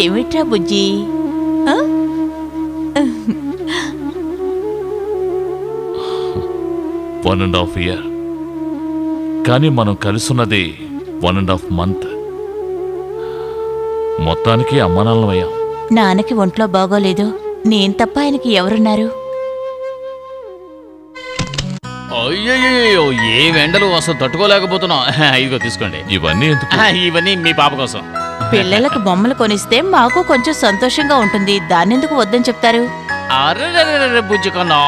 ఏమిట్రా బుజ్జి? 1.5 year. కానీ మనం కలిసున్నది 1.5 month. మొత్తానికి అమ్మానాన్నమయ్యాం. నాన్నకి ఒంట్లో బాగోలేదు. నేను తప్ప ఆయనకి ఎవరున్నారు? అయ్యో, ఏం ఎండలు అసలు తట్టుకోలేకపోతున్నాం. ఇదిగో తీసుకోండి. ఇవన్నీ ఎందుకు? ఇవన్నీ మీ పాప కోసం. పిల్లలకు బొమ్మలు కొనిస్తే మాకు కొంచెం సంతోషంగా ఉంటుంది. దాన్నెందుకు వద్దని చెప్తారు? అర్రే బుజ్జి కన్నా,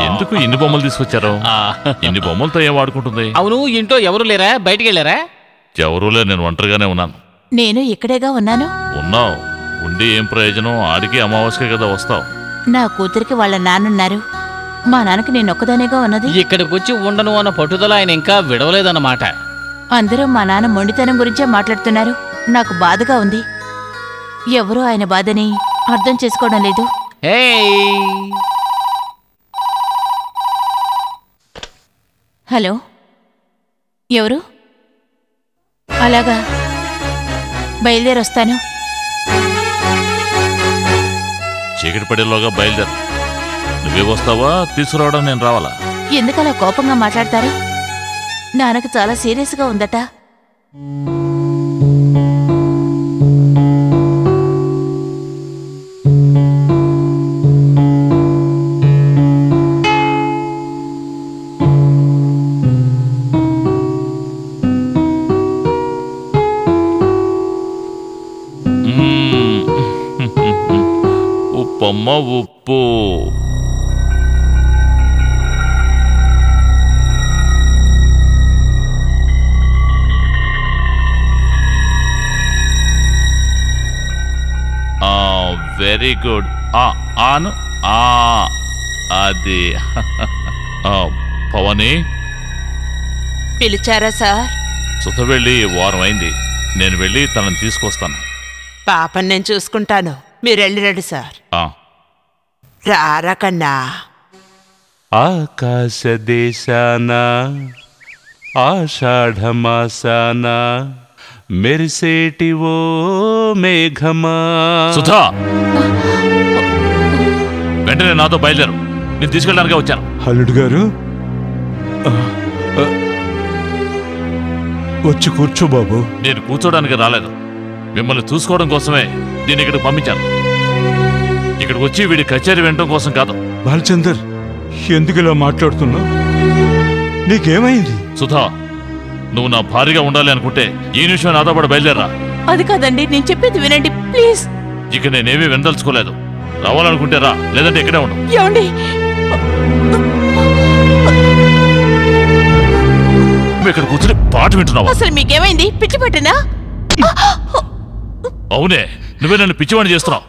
ఎందుకు ఇన్ని బొమ్మలు తీసుకొచ్చారు? ఇన్ని బొమ్మలతో ఏం వాడుకుంటుంది? అవును, ఇంట్లో ఎవరు లేరా? బయటికి వెళ్ళారా? ఎవరూ లే, నేను ఒంటరిగానే ఉన్నాను. నేను ఇక్కడేగా ఉన్నాను. ఉన్నావు, ఉండి ఏం ప్రయోజనం? ఆడికి అమావాస్య కదా వస్తావు. నా కూతురికి వాళ్ళ నాన్నున్నారు. మా నాన్నకి నేను ఒక్కదానేగా ఉన్నది. ఇక్కడికి వచ్చి ఉండను అన్న పట్టుదల ఆయన ఇంకా విడవలేదన్నమాట. అందరూ మా నాన్న మొండితనం గురించే మాట్లాడుతున్నారు. నాకు బాధగా ఉంది. ఎవరూ ఆయన బాధని అర్థం చేసుకోవడం లేదు. హలో, ఎవరు? అలాగా, బయలుదేరొస్తాను. చీకటి పడేలోగా బయలుదేరు. నువ్వే వస్తావా, తీసుకురావడం నేను రావాలా? ఎందుకలా కోపంగా మాట్లాడతారు? నాన్నకు చాలా సీరియస్గా ఉందట. ఉప్పమ్మ ఉప్పు. Very good. ఆను అది. పవని పిలిచారా సార్? సుత వెళ్ళి వారం అయింది. నేను వెళ్ళి తనని తీసుకొస్తాను. పాపని నేను చూసుకుంటాను, మీరు వెళ్ళిరండి సార్. రారా కన్నా. ఆకాశ దేశాన ఆషాఢమాసాన మెరిసేటి ఓ మేఘమా. సుధా, వెంటనే నాతో బయలుదేరు. నేను తీసుకెళ్ళడానికి వచ్చాను. అల్లుడు గారు, వచ్చి కూర్చో బాబు. నేను కూర్చోడానికి రాలేదు, మిమ్మల్ని చూసుకోవడం కోసమే నేను ఇక్కడికి పంపించాను. ఇక్కడికి వచ్చి వీడి కచేరీ వినడం కోసం కాదు. బాలచందర్, ఎందుకు ఇలా మాట్లాడుతున్నావు? నీకేమైంది? సుధా, నువ్వు నా భార్యగా ఉండాలి అనుకుంటే ఈ నిమిషం నాతో పాటు బయలుదేరా. అది కాదండి, నేను చెప్పేది వినండి ప్లీజ్. ఇక నేనేమీ వినదలుచుకోలేదు. రావాలనుకుంటే రా, లేదంటే ఇక్కడే ఉండు. ఏమండి, ఇక్కడ కూర్చుని పాట వింటున్నావా? అసలు మీకేమైంది? పిచ్చి పట్టినా? అవునే, నువ్వే నన్ను పిచ్చివాణి చేస్తున్నావు.